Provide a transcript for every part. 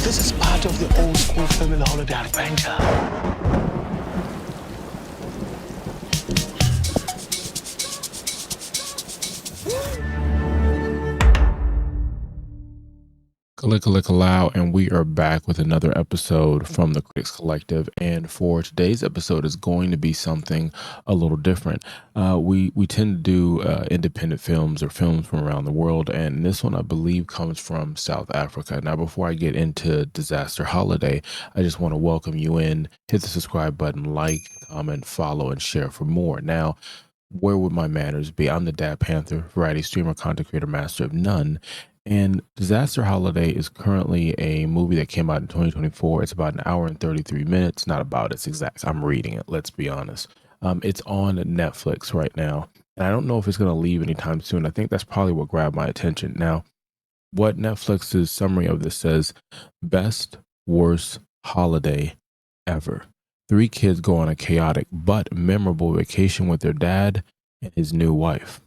This is part of the old school family holiday adventure. Kalikalikalow, and we are back with another episode from the Critics Collective. And for today's episode is going to be something a little different. We tend to do independent films or films from around the world, and this one I believe comes from South Africa. Now, before I get into Disaster Holiday, I just want to welcome you in. Hit the subscribe button, like, comment, follow, and share for more. Now, where would my manners be? I'm the Dad Panther, variety streamer, content creator, master of none. And Disaster Holiday is currently a movie that came out in 2024. It's about an hour and 33 minutes. Not about, it's exact. I'm reading it, let's be honest. It's on Netflix right now. And I don't know if it's going to leave anytime soon. I think that's probably what grabbed my attention. Now, what Netflix's summary of this says: best, worst holiday ever. Three kids go on a chaotic but memorable vacation with their dad and his new wife.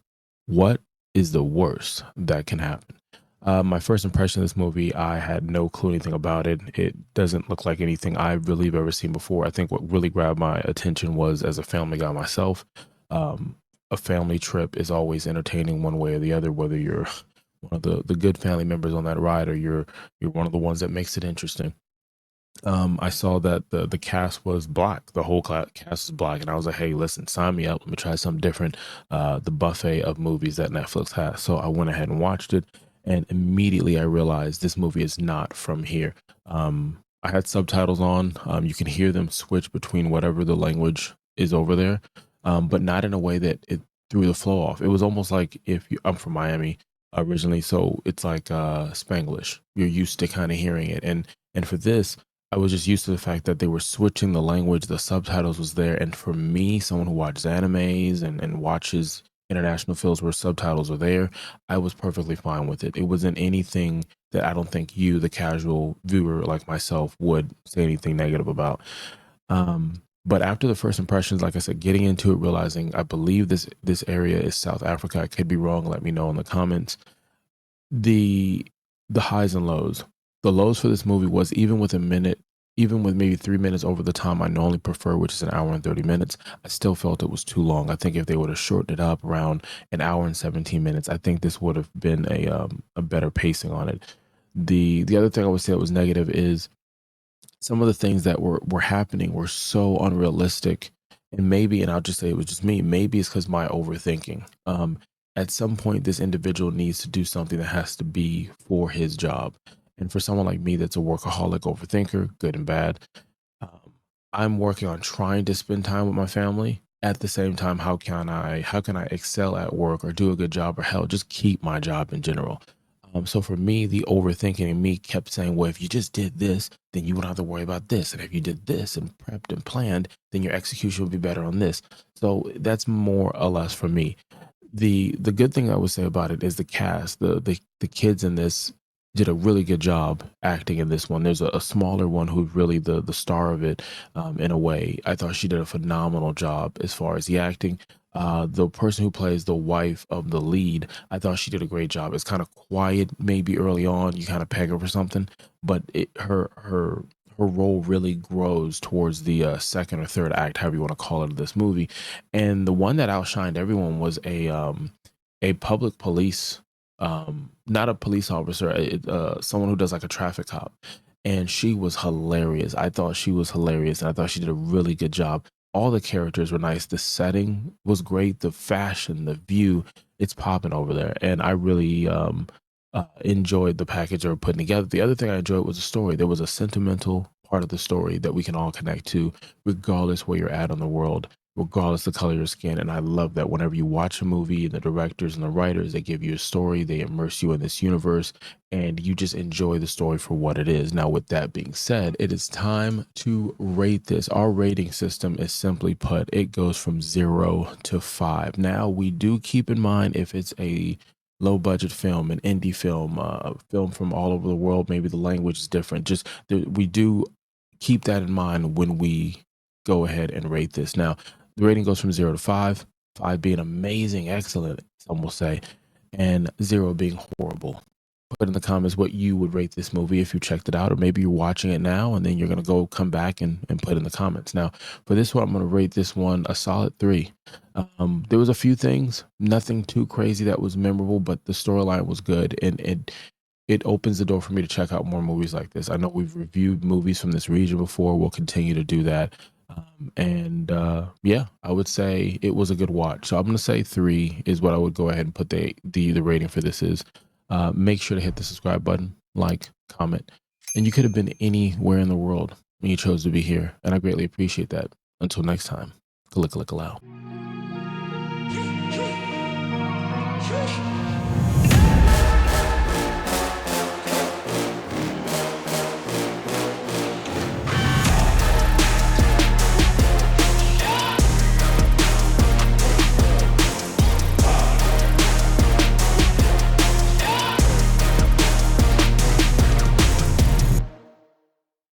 What is the worst that can happen? My first impression of this movie, I had no clue anything about it. It doesn't look like anything I really have ever seen before. I think what really grabbed my attention was, as a family guy myself, a family trip is always entertaining one way or the other, whether you're one of the good family members on that ride or you're one of the ones that makes it interesting. I saw that the cast was black. The whole cast was black, and I was like, "Hey, listen, sign me up. Let me try something different." The buffet of movies that Netflix has. So I went ahead and watched it, and immediately I realized this movie is not from here. I had subtitles on. You can hear them switch between whatever the language is over there, but not in a way that it threw the flow off. It was almost like I'm from Miami originally, so it's like Spanglish. You're used to kind of hearing it, and for this, I was just used to the fact that they were switching the language, the subtitles was there. And for me, someone who watches animes and watches international films where subtitles are there, I was perfectly fine with it. It wasn't anything that I don't think you, the casual viewer like myself, would say anything negative about. But after the first impressions, like I said, getting into it, realizing I believe this area is South Africa. I could be wrong. Let me know in the comments. The the highs and lows. The lows for this movie was, even with maybe 3 minutes over the time I normally prefer, which is an hour and 30 minutes, I still felt it was too long. I think if they would have shortened it up around an hour and 17 minutes, I think this would have been a better pacing on it. The other thing I would say that was negative is some of the things that were happening were so unrealistic. And maybe, and I'll just say it was just me, maybe it's because my overthinking. At some point this individual needs to do something that has to be for his job, and for someone like me that's a workaholic overthinker, good and bad, um, I'm working on trying to spend time with my family. At the same time, how can I excel at work or do a good job, or hell, just keep my job in general? So for me, the overthinking in me kept saying, well, if you just did this, then you wouldn't have to worry about this. And if you did this and prepped and planned, then your execution would be better on this. So that's more or less for me. The good thing I would say about it is the cast. The kids in this did a really good job acting in this one. There's a smaller one who's really the star of it, in a way. I thought she did a phenomenal job as far as the acting. The person who plays the wife of the lead, I thought she did a great job. It's kind of quiet, maybe early on, you kind of peg her for something, but her role really grows towards the second or third act, however you want to call it, of this movie. And the one that outshined everyone was a public police, not a police officer, someone who does like a traffic cop. And she was hilarious. I thought she was hilarious, and I thought she did a really good job. All the characters were nice. The setting was great. The fashion, the view, it's popping over there. And I really enjoyed the package they were putting together. The other thing I enjoyed was the story. There was a sentimental part of the story that we can all connect to, regardless where you're at on the world, regardless the color of your skin. And I love that whenever you watch a movie, the directors and the writers, they give you a story, they immerse you in this universe, and you just enjoy the story for what it is. Now, with that being said, it is time to rate this. Our rating system is simply put, it goes from 0 to 5. Now, we do keep in mind if it's a low budget film, an indie film, film from all over the world, maybe the language is different. We do keep that in mind when we go ahead and rate this. Now, the rating goes from 0 to 5, 5 being amazing, excellent, some will say, and 0 being horrible. put in the comments what you would rate this movie if you checked it out, or maybe you're watching it now and then you're going to come back and put in the comments. Now, for this one, I'm going to rate this one a solid 3. There was a few things, nothing too crazy that was memorable, but the storyline was good, and it opens the door for me to check out more movies like this. I know we've reviewed movies from this region before. We'll continue to do that. Yeah, I would say it was a good watch. So I'm going to say 3 is what I would go ahead and put the rating for this is. Make sure to hit the subscribe button, like, comment. And you could have been anywhere in the world when you chose to be here. And I greatly appreciate that. Until next time, kalika allow.